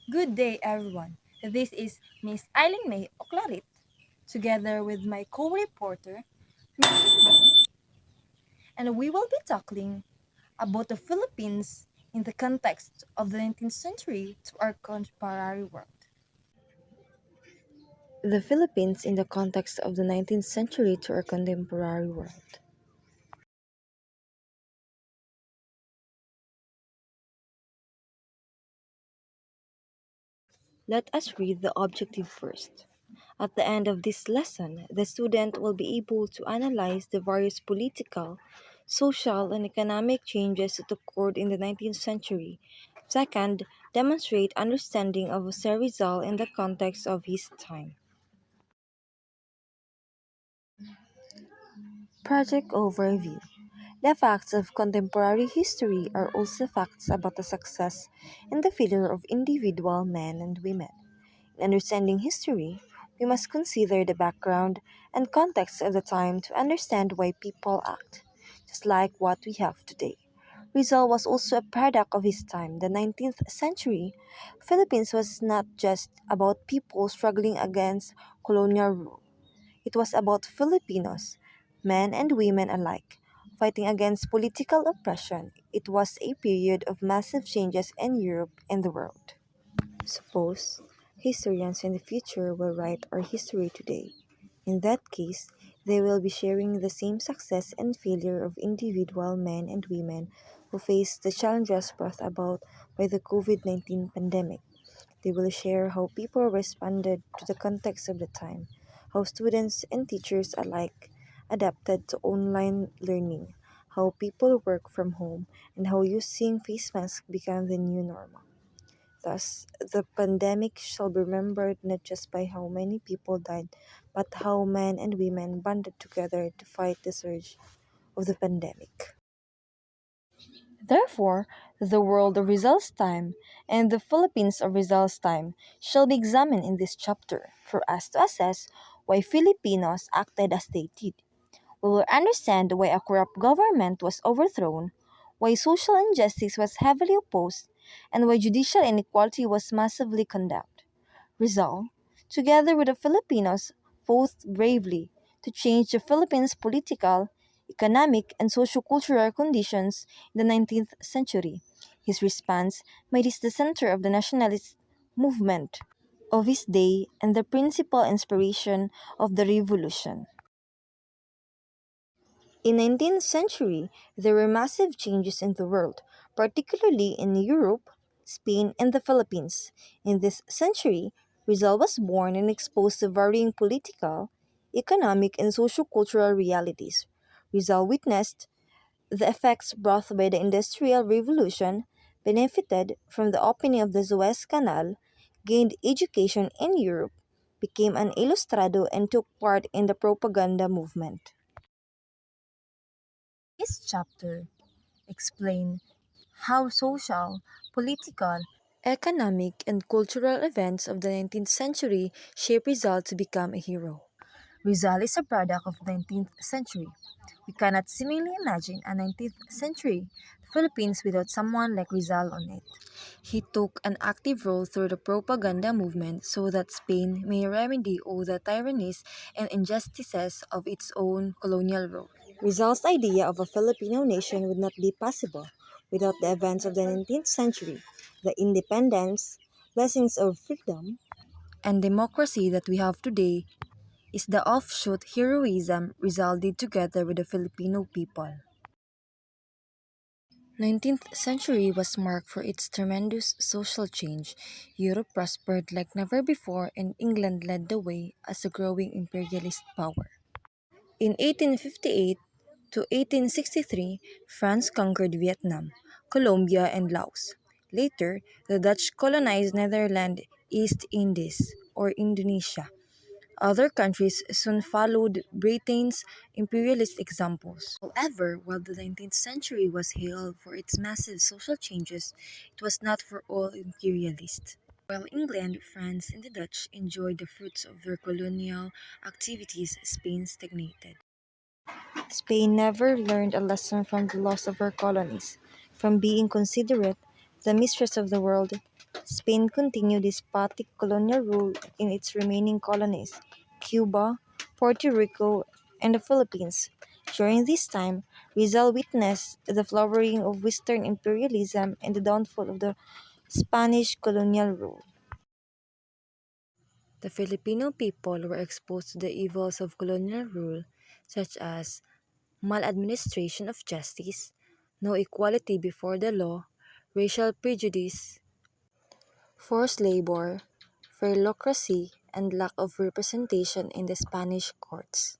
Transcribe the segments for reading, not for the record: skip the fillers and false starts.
Good day, everyone. This is Miss Eileen May Oclarit, together with my co-reporter, and we will be talking about the Philippines in the context of the 19th century to our contemporary world. The Philippines in the context of the 19th century to our contemporary world. Let us read the objective first. At the end of this lesson, the student will be able to analyze the various political, social, and economic changes that occurred in the 19th century. Second, demonstrate understanding of Sir Rizal in the context of his time. Project Overview. The facts of contemporary history are also facts about the success and the failure of individual men and women. In understanding history, we must consider the background and context of the time to understand why people act, just like what we have today. Rizal was also a product of his time. The 19th century Philippines was not just about people struggling against colonial rule. It was about Filipinos, men and women alike, fighting against political oppression. It was a period of massive changes in Europe and the world. Suppose historians in the future will write our history today. In that case, they will be sharing the same success and failure of individual men and women who faced the challenges brought about by the COVID-19 pandemic. They will share how people responded to the context of the time, how students and teachers alike adapted to online learning, how people work from home, and how using face masks became the new normal. Thus, the pandemic shall be remembered not just by how many people died, but how men and women banded together to fight the surge of the pandemic. Therefore, the world of Rizal's time and the Philippines of Rizal's time shall be examined in this chapter for us to assess why Filipinos acted as they did. We will understand why a corrupt government was overthrown, why social injustice was heavily opposed, and why judicial inequality was massively condemned. Rizal, together with the Filipinos, fought bravely to change the Philippines' political, economic, and socio-cultural conditions in the 19th century. His response made it the center of the nationalist movement of his day and the principal inspiration of the revolution. In 19th century, there were massive changes in the world, particularly in Europe, Spain, and the Philippines. In this century, Rizal was born and exposed to varying political, economic, and socio-cultural realities. Rizal witnessed the effects brought by the Industrial Revolution, benefited from the opening of the Suez Canal, gained education in Europe, became an ilustrado, and took part in the propaganda movement. This chapter explains how social, political, Economic and cultural events of the 19th century shaped Rizal to become a hero. Rizal is a product of the 19th century. We cannot seemingly imagine a 19th century Philippines without someone like Rizal on it. He took an active role through the propaganda movement so that Spain may remedy all the tyrannies and injustices of its own colonial rule. Rizal's idea of a Filipino nation would not be possible without the events of the 19th century, the independence, blessings of freedom, and democracy that we have today is the offshoot heroism Rizal did together with the Filipino people. 19th century was marked for its tremendous social change. Europe prospered like never before and England led the way as a growing imperialist power. In 1858 to 1863, France conquered Vietnam, Colombia, and Laos. Later, the Dutch colonized Netherlands, East Indies, or Indonesia. Other countries soon followed Britain's imperialist examples. However, while the 19th century was hailed for its massive social changes, it was not for all imperialists. While England, France, and the Dutch enjoyed the fruits of their colonial activities, Spain stagnated. Spain never learned a lesson from the loss of her colonies. From being considered the mistress of the world, Spain continued despotic colonial rule in its remaining colonies, Cuba, Puerto Rico, and the Philippines. During this time, Rizal witnessed the flowering of Western imperialism and the downfall of the Spanish colonial rule. The Filipino people were exposed to the evils of colonial rule, such as maladministration of justice, no equality before the law, racial prejudice, forced labor, phylocracy, and lack of representation in the Spanish courts.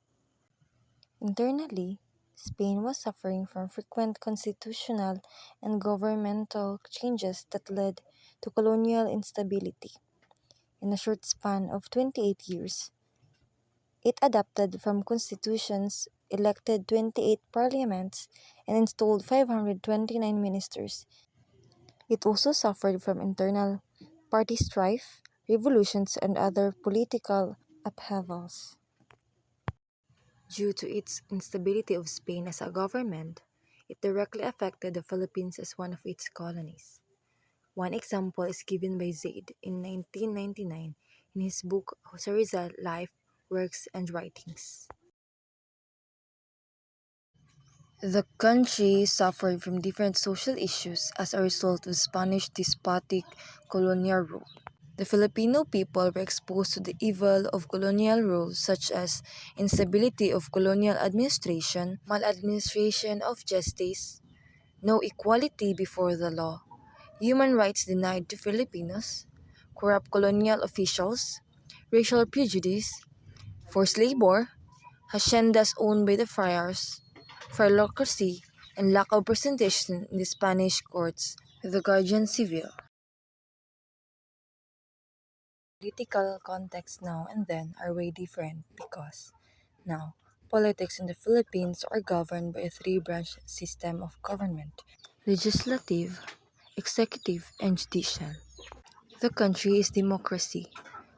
Internally, Spain was suffering from frequent constitutional and governmental changes that led to colonial instability. In a short span of 28 years, it adapted from constitutions, elected 28 parliaments, and installed 529 ministers. It also suffered from internal party strife, revolutions, and other political upheavals. Due to its instability of Spain as a government, it directly affected the Philippines as one of its colonies. One example is given by Zaid in 1999 in his book Jose Rizal Life, Works, and Writings. The country suffered from different social issues as a result of Spanish despotic colonial rule. The Filipino people were exposed to the evil of colonial rule such as instability of colonial administration, maladministration of justice, no equality before the law, human rights denied to Filipinos, corrupt colonial officials, racial prejudice, forced labor, haciendas owned by the friars, phylocracy, and lack of representation in the Spanish courts, the Guardian Civil. Political contexts now and then are way different because now politics in the Philippines are governed by a three-branch system of government: legislative, executive, and judicial. The country is democracy,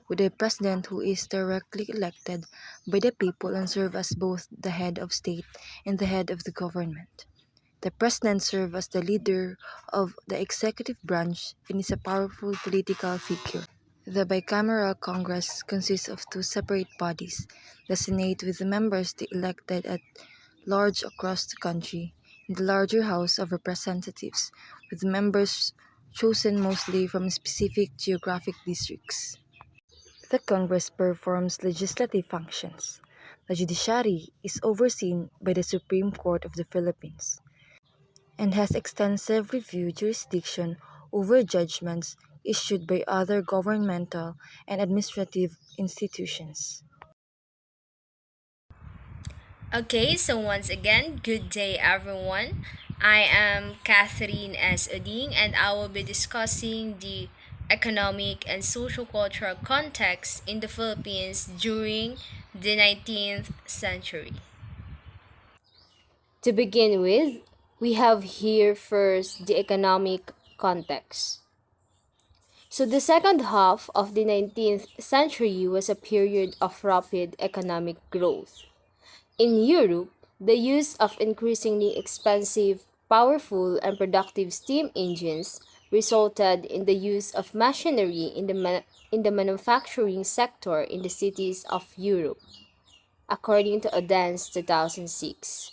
with a president who is directly elected by the people and serves as both the head of state and the head of the government. The president serves as the leader of the executive branch and is a powerful political figure. The bicameral Congress consists of two separate bodies, the Senate with the members elected at large across the country, and the larger House of Representatives, with members chosen mostly from specific geographic districts. The Congress performs legislative functions. The judiciary is overseen by the Supreme Court of the Philippines and has extensive review jurisdiction over judgments issued by other governmental and administrative institutions. Okay, so once again, good day everyone. I am Catherine Oding and I will be discussing the economic and social cultural context in the Philippines during the 19th century. To begin with, we have here first the economic context. So the second half of the 19th century was a period of rapid economic growth. In Europe, the use of increasingly expensive, powerful, and productive steam engines resulted in the use of machinery in the manufacturing sector in the cities of Europe, according to Odense 2006.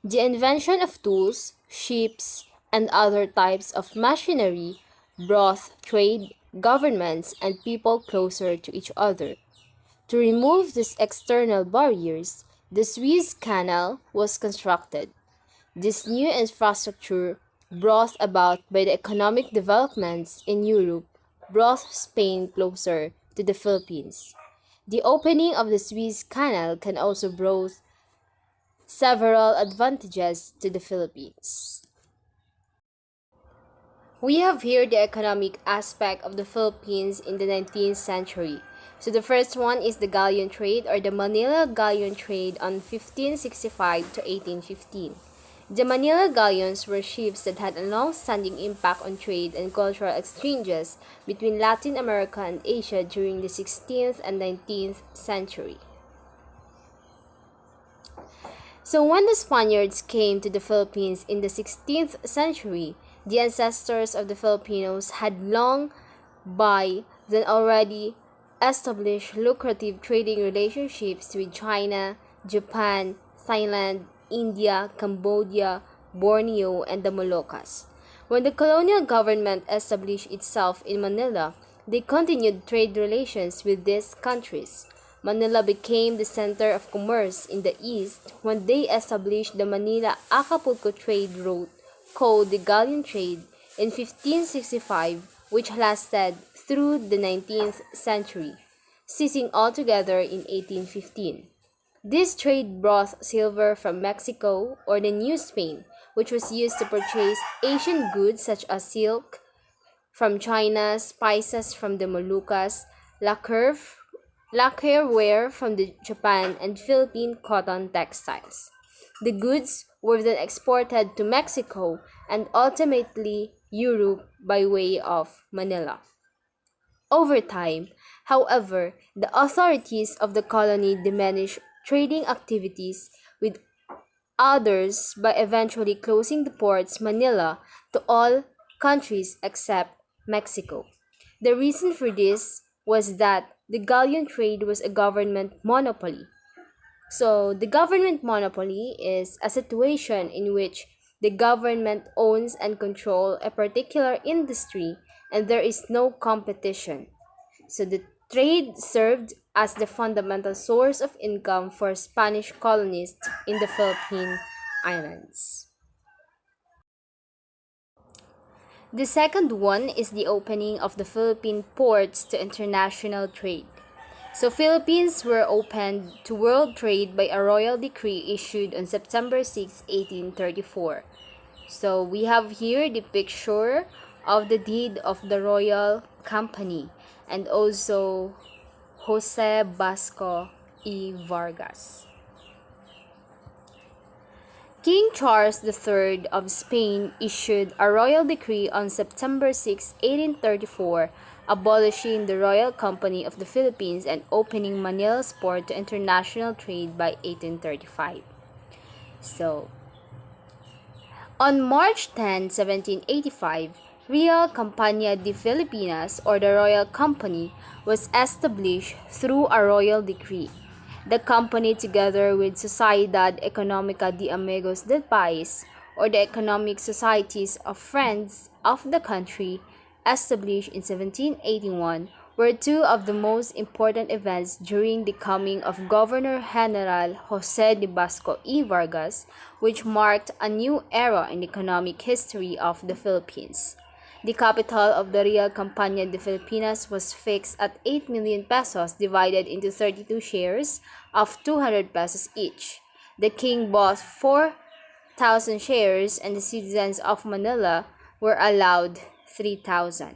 The invention of tools, ships, and other types of machinery brought trade, governments, and people closer to each other. To remove these external barriers, the Suez Canal was constructed. This new infrastructure, brought about by the economic developments in Europe, brought Spain closer to the Philippines. The opening of the Suez Canal can also bring several advantages to the Philippines. We have here the economic aspect of the Philippines in the 19th century. So the first one is the galleon trade or the Manila galleon trade on 1565 to 1815. The Manila galleons were ships that had a long-standing impact on trade and cultural exchanges between Latin America and Asia during the 16th and 19th century. So when the Spaniards came to the Philippines in the 16th century, The ancestors of the Filipinos had long by then already established lucrative trading relationships with China, Japan, Thailand, India, Cambodia, Borneo, and the Moluccas. When the colonial government established itself in Manila, they continued trade relations with these countries. Manila became the center of commerce in the east when they established the Manila-Acapulco trade route called the Galleon Trade in 1565, which lasted through the 19th century, ceasing altogether in 1815. This trade brought silver from Mexico or the New Spain, which was used to purchase Asian goods such as silk from China, spices from the Moluccas, lacquer, lacquerware from the Japan, and Philippine cotton textiles. The goods were then exported to Mexico and ultimately Europe by way of Manila. Over time, however, the authorities of the colony diminished trading activities with others by eventually closing the ports Manila to all countries except Mexico. The reason for this was that the galleon trade was a government monopoly. So, the government monopoly is a situation in which the government owns and controls a particular industry and there is no competition. So the trade served as the fundamental source of income for Spanish colonists in the Philippine Islands. The second one is the opening of the Philippine ports to international trade. So Philippines were opened to world trade by a royal decree issued on September 6, 1834. So we have here the picture of the deed of the royal company and also Jose Basco y Vargas. King Charles III of Spain issued a royal decree on September 6, 1834, abolishing the Royal Company of the Philippines and opening Manila's port to international trade by 1835. So, on March 10, 1785, Real Compañía de Filipinas, or the Royal Company, was established through a royal decree. The company, together with Sociedad Económica de Amigos del País, or the Economic Societies of Friends of the country, established in 1781, were two of the most important events during the coming of Governor General Jose de Basco y Vargas, which marked a new era in the economic history of the Philippines. The capital of the Real Compañía de Filipinas was fixed at 8 million pesos divided into 32 shares of 200 pesos each. The king bought 4,000 shares and the citizens of Manila were allowed 3,000.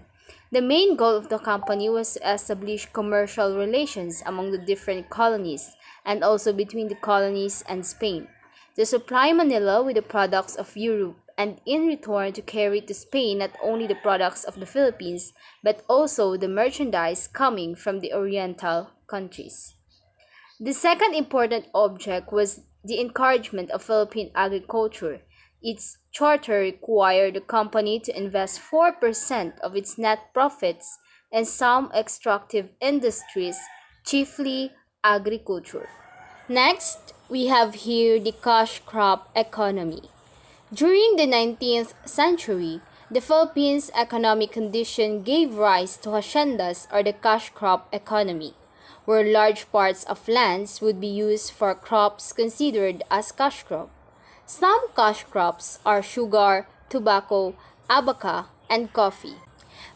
The main goal of the company was to establish commercial relations among the different colonies and also between the colonies and Spain, to supply Manila with the products of Europe and in return to carry to Spain not only the products of the Philippines but also the merchandise coming from the Oriental countries. The second important object was the encouragement of Philippine agriculture. Its charter required the company to invest 4% of its net profits in some extractive industries, chiefly agriculture. Next, we have here the cash crop economy. During the 19th century, the Philippines' economic condition gave rise to haciendas or the cash crop economy, where large parts of lands would be used for crops considered as cash crop. Some cash crops are sugar, tobacco, abaca, and coffee.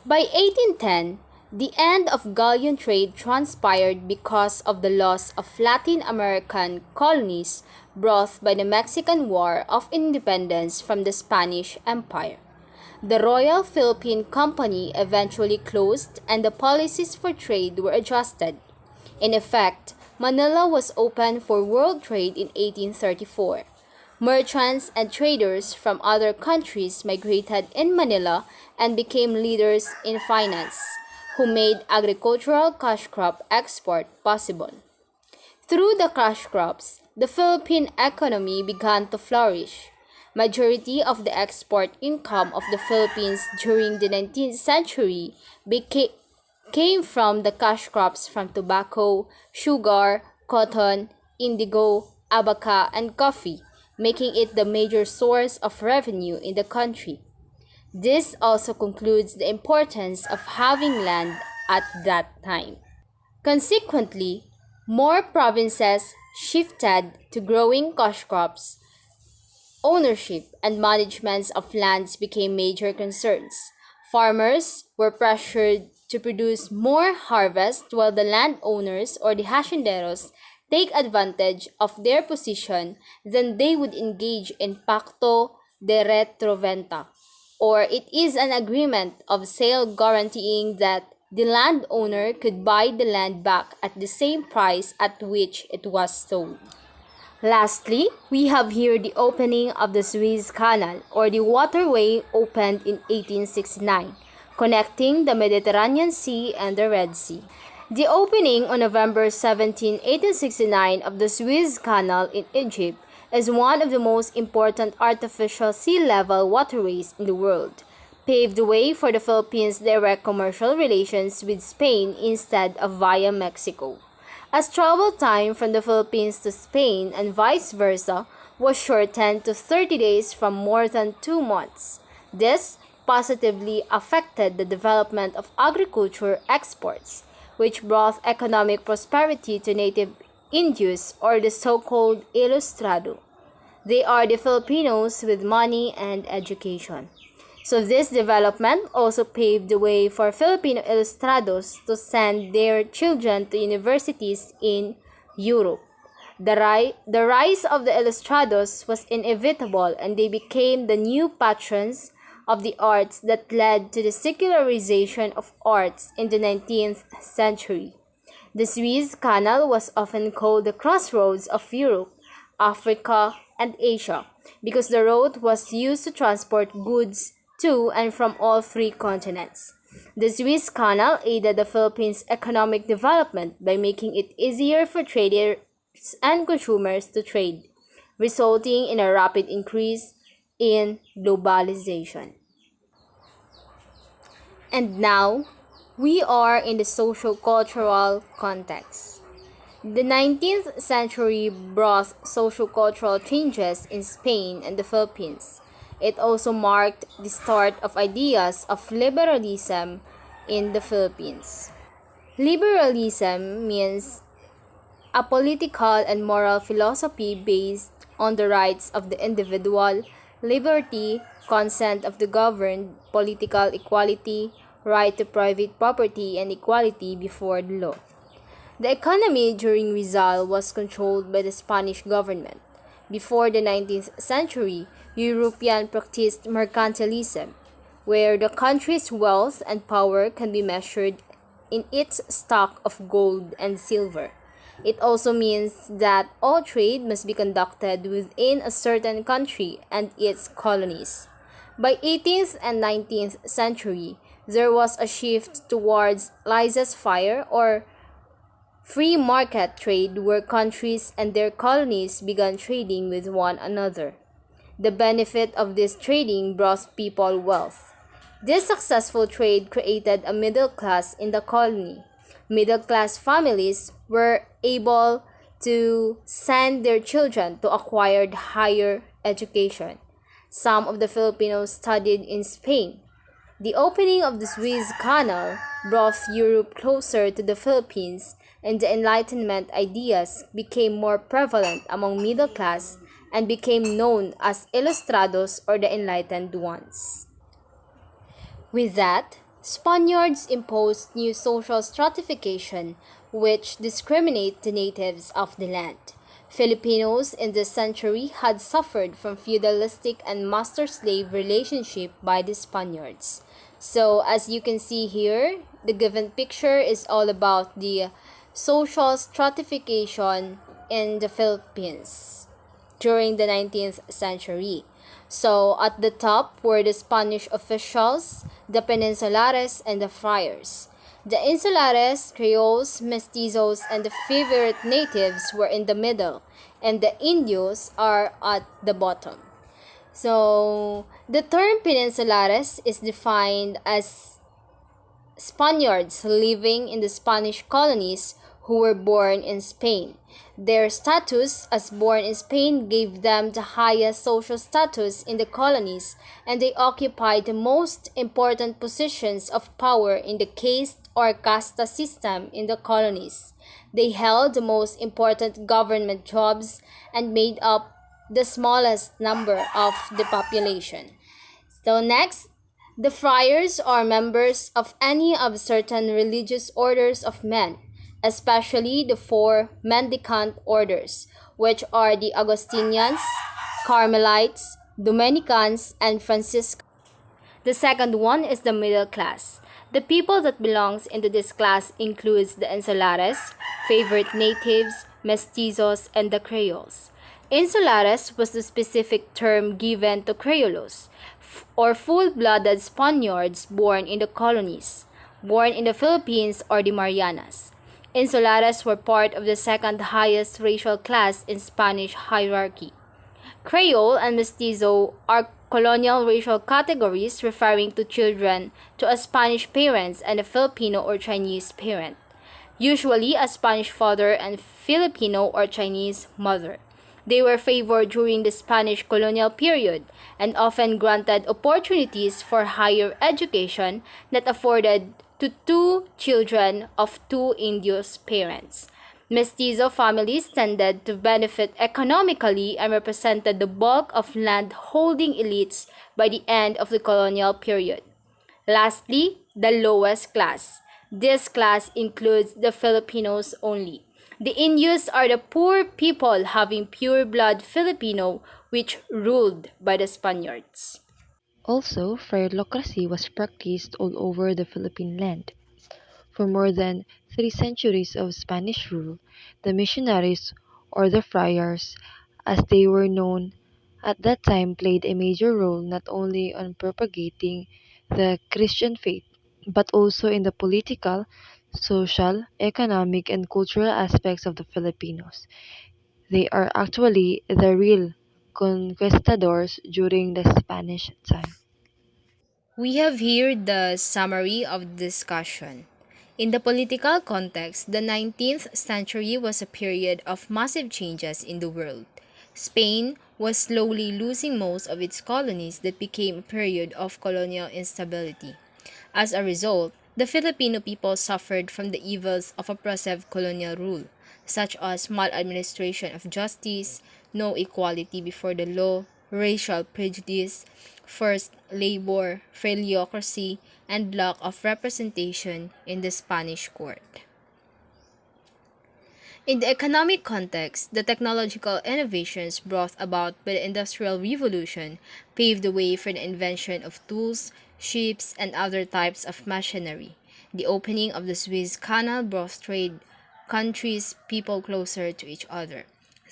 By 1810, the end of galleon trade transpired because of the loss of Latin American colonies brought by the Mexican War of Independence from the Spanish Empire. The Royal Philippine Company eventually closed and the policies for trade were adjusted. In effect, Manila was open for world trade in 1834. Merchants and traders from other countries migrated in Manila and became leaders in finance, who made agricultural cash crop export possible. Through the cash crops, the Philippine economy began to flourish. Majority of the export income of the Philippines during the 19th century came from the cash crops from tobacco, sugar, cotton, indigo, abaca, and coffee, making it the major source of revenue in the country. This also concludes the importance of having land at that time. Consequently, more provinces shifted to growing cash crops. Ownership and management of lands became major concerns. Farmers were pressured to produce more harvest while the landowners or the hacienderos take advantage of their position, then they would engage in pacto de retroventa, or it is an agreement of sale guaranteeing that the landowner could buy the land back at the same price at which it was sold. Lastly, we have here the opening of the Suez Canal, or the waterway opened in 1869, connecting the Mediterranean Sea and the Red Sea. The opening on November 17, 1869 of the Suez Canal in Egypt is one of the most important artificial sea level waterways in the world, paved the way for the Philippines' direct commercial relations with Spain instead of via Mexico, as travel time from the Philippines to Spain and vice versa was shortened to 30 days from more than 2 months. This positively affected the development of agriculture exports, which brought economic prosperity to native Indios, or the so-called Ilustrado. They are the Filipinos with money and education. So this development also paved the way for Filipino Ilustrados to send their children to universities in Europe. The rise of the Ilustrados was inevitable, and they became the new patrons of the arts that led to the secularization of arts in the 19th century. The Suez Canal was often called the crossroads of Europe, Africa, and Asia because the road was used to transport goods to and from all three continents. The Suez Canal aided the Philippines' economic development by making it easier for traders and consumers to trade, resulting in a rapid increase in globalization. And now, we are in the social-cultural context. The 19th century brought social-cultural changes in Spain and the Philippines. It also marked the start of ideas of liberalism in the Philippines. Liberalism means a political and moral philosophy based on the rights of the individual, liberty, consent of the governed, political equality, right to private property, and equality before the law. The economy during Rizal was controlled by the Spanish government. Before the 19th century, Europeans practiced mercantilism, where the country's wealth and power can be measured in its stock of gold and silver. It also means that all trade must be conducted within a certain country and its colonies. By 18th and 19th century, there was a shift towards laissez-faire or free market trade where countries and their colonies began trading with one another. The benefit of this trading brought people wealth. This successful trade created a middle class in the colony. Middle class families were able to send their children to acquire higher education. Some of the Filipinos studied in Spain. The opening of the Suez Canal brought Europe closer to the Philippines, and the Enlightenment ideas became more prevalent among middle class and became known as Ilustrados, or the enlightened ones. With that, Spaniards imposed new social stratification which discriminate the natives of the land. Filipinos in this century had suffered from feudalistic and master-slave relationship by the Spaniards. So as you can see here, the given picture is all about the social stratification in the Philippines during the 19th century. So at the top were the Spanish officials, the Peninsulares, and the friars. The Insulares, Creoles, Mestizos, and the favorite natives were in the middle, and the Indios are at the bottom. So, the term peninsulares is defined as Spaniards living in the Spanish colonies who were born in Spain. Their status as born in Spain gave them the highest social status in the colonies, and they occupied the most important positions of power in the caste or casta system in the colonies. They held the most important government jobs and made up the smallest number of the population. So next, the friars are members of any of certain religious orders of men, especially the four mendicant orders, which are the Augustinians, Carmelites, Dominicans, and Franciscans. The second one is the middle class. The people that belongs into this class includes the insulares, favorite natives, mestizos, and the creoles. Insulares was the specific term given to creolos, or full-blooded Spaniards born in the colonies, born in the Philippines or the Marianas. Insulares were part of the second highest racial class in Spanish hierarchy. Creole and Mestizo are colonial racial categories referring to children to a Spanish parents and a Filipino or Chinese parent, usually a Spanish father and Filipino or Chinese mother. They were favored during the Spanish colonial period and often granted opportunities for higher education that afforded to two children of two Indios parents. Mestizo families tended to benefit economically and represented the bulk of land-holding elites by the end of the colonial period. Lastly, the lowest class. This class includes the Filipinos only. The Indios are the poor people having pure blood Filipino which ruled by the Spaniards. Also, friarlocracy was practiced all over the Philippine land. For more than 3 centuries of Spanish rule, the missionaries, or the friars, as they were known at that time, played a major role not only on propagating the Christian faith, but also in the political, social, economic, and cultural aspects of the Filipinos. They are actually the real conquistadors during the Spanish time. We have here the summary of the discussion. In the political context, the 19th century was a period of massive changes in the world. Spain was slowly losing most of its colonies that became a period of colonial instability. As a result, the Filipino people suffered from the evils of oppressive colonial rule, such as maladministration of justice, no equality before the law, racial prejudice, forced labor, philiocracy, and lack of representation in the Spanish court. In the economic context, the technological innovations brought about by the Industrial Revolution paved the way for the invention of tools, ships, and other types of machinery. The opening of the Suez Canal brought trade countries' people closer to each other.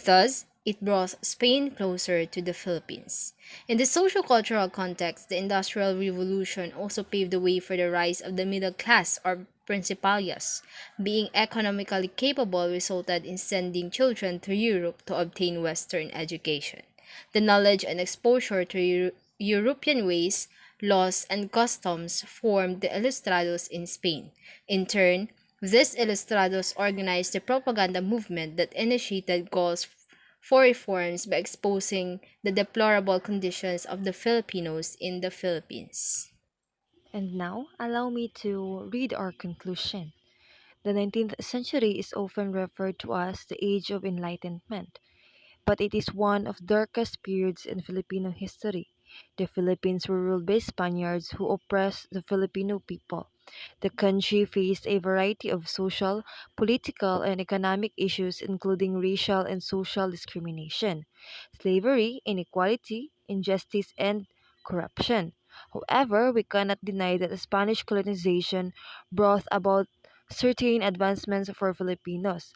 Thus, it brought Spain closer to the Philippines. In the social-cultural context, the Industrial Revolution also paved the way for the rise of the middle class or principalias. Being economically capable resulted in sending children to Europe to obtain Western education. The knowledge and exposure to European ways, laws, and customs formed the Ilustrados in Spain. In turn, these Ilustrados organized the propaganda movement that initiated calls for reforms by exposing the deplorable conditions of the Filipinos in the Philippines. And now, allow me to read our conclusion. The 19th century is often referred to as the Age of Enlightenment, but it is one of the darkest periods in Filipino history. The Philippines were ruled by Spaniards who oppressed the Filipino people. The country faced a variety of social, political, and economic issues, including racial and social discrimination, slavery, inequality, injustice, and corruption. However, we cannot deny that the Spanish colonization brought about certain advancements for Filipinos.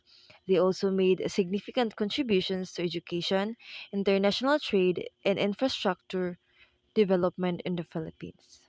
They also made significant contributions to education, international trade, and infrastructure development in the Philippines.